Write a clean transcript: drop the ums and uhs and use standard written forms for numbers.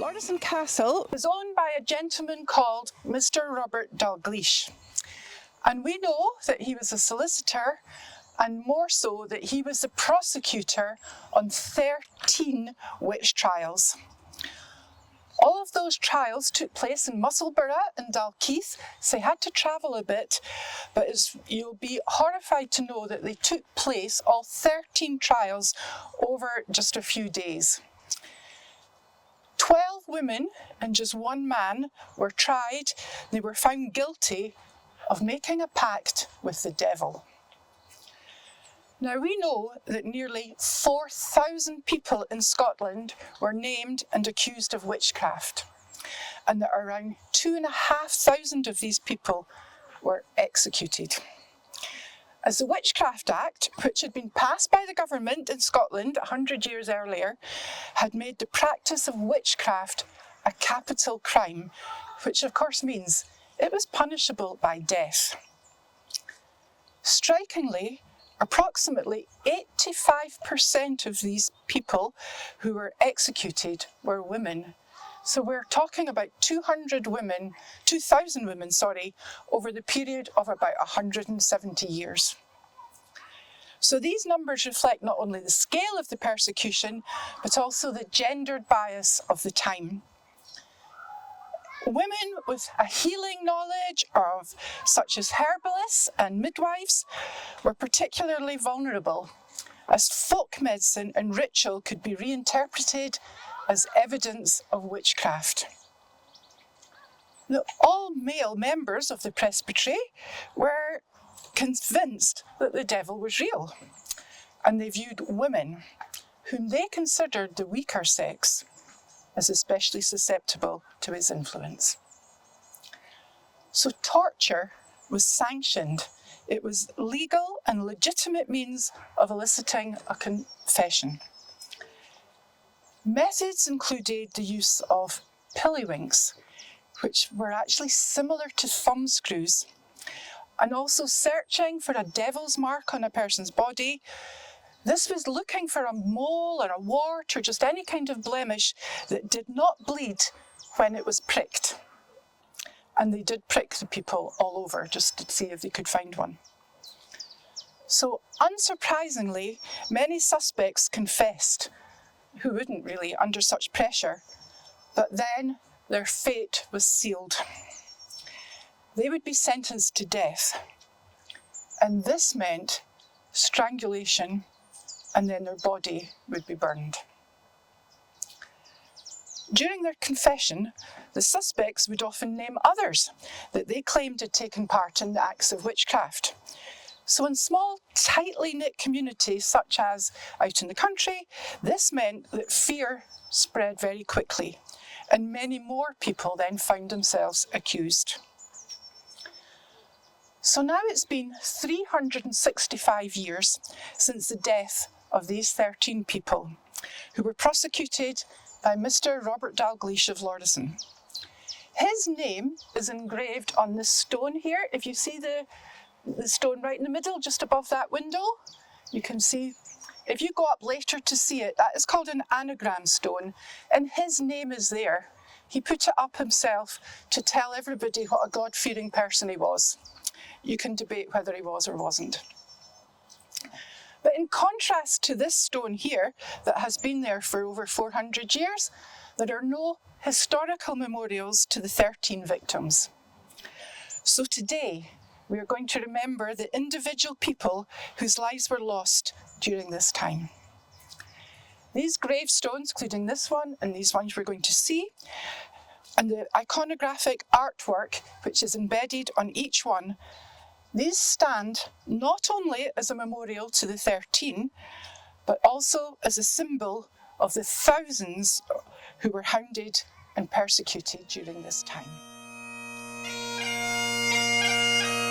Lauriston Castle was owned by a gentleman called Mr. Robert Dalgleish. And we know that he was a solicitor, and more so that he was the prosecutor on 13 witch trials. All of those trials took place in Musselburgh and Dalkeith, so he had to travel a bit, but you'll be horrified to know that they took place, all 13 trials, over just a few days. 12 women and just one man were tried. They were found guilty of making a pact with the devil. Now we know that nearly 4,000 people in Scotland were named and accused of witchcraft, and that around 2,500 of these people were executed. As the Witchcraft Act, which had been passed by the government in Scotland 100 years earlier, had made the practice of witchcraft a capital crime, which of course means it was punishable by death. Strikingly, approximately 85% of these people who were executed were women. So we're talking about 2,000 women, over the period of about 170 years. So these numbers reflect not only the scale of the persecution, but also the gendered bias of the time. Women with a healing knowledge of such as herbalists and midwives were particularly vulnerable, as folk medicine and ritual could be reinterpreted as evidence of witchcraft. Now, all male members of the presbytery were convinced that the devil was real, and they viewed women, whom they considered the weaker sex, as especially susceptible to his influence. So torture was sanctioned. It was legal and legitimate means of eliciting a confession. Methods included the use of pillywinks, which were actually similar to thumbscrews, and also searching for a devil's mark on a person's body. This was looking for a mole or a wart or just any kind of blemish that did not bleed when it was pricked. And they did prick the people all over just to see if they could find one. So unsurprisingly, many suspects confessed, who wouldn't really under such pressure, but then their fate was sealed. They would be sentenced to death, and this meant strangulation, and then their body would be burned. During their confession, the suspects would often name others that they claimed had taken part in the acts of witchcraft. So in small, tightly knit communities, such as out in the country, this meant that fear spread very quickly, and many more people then found themselves accused. So now it's been 365 years since the death of these 13 people, who were prosecuted by Mr. Robert Dalgleish of Lauriston. His name is engraved on this stone here. If you see the stone right in the middle, just above that window, you can see, if you go up later to see it, that is called an anagram stone, and his name is there. He put it up himself to tell everybody what a God-fearing person he was. You can debate whether he was or wasn't. But in contrast to this stone here, that has been there for over 400 years, there are no historical memorials to the 13 victims. So today, we are going to remember the individual people whose lives were lost during this time. These gravestones, including this one and these ones we're going to see, and the iconographic artwork which is embedded on each one, these stand not only as a memorial to the 13, but also as a symbol of the thousands who were hounded and persecuted during this time.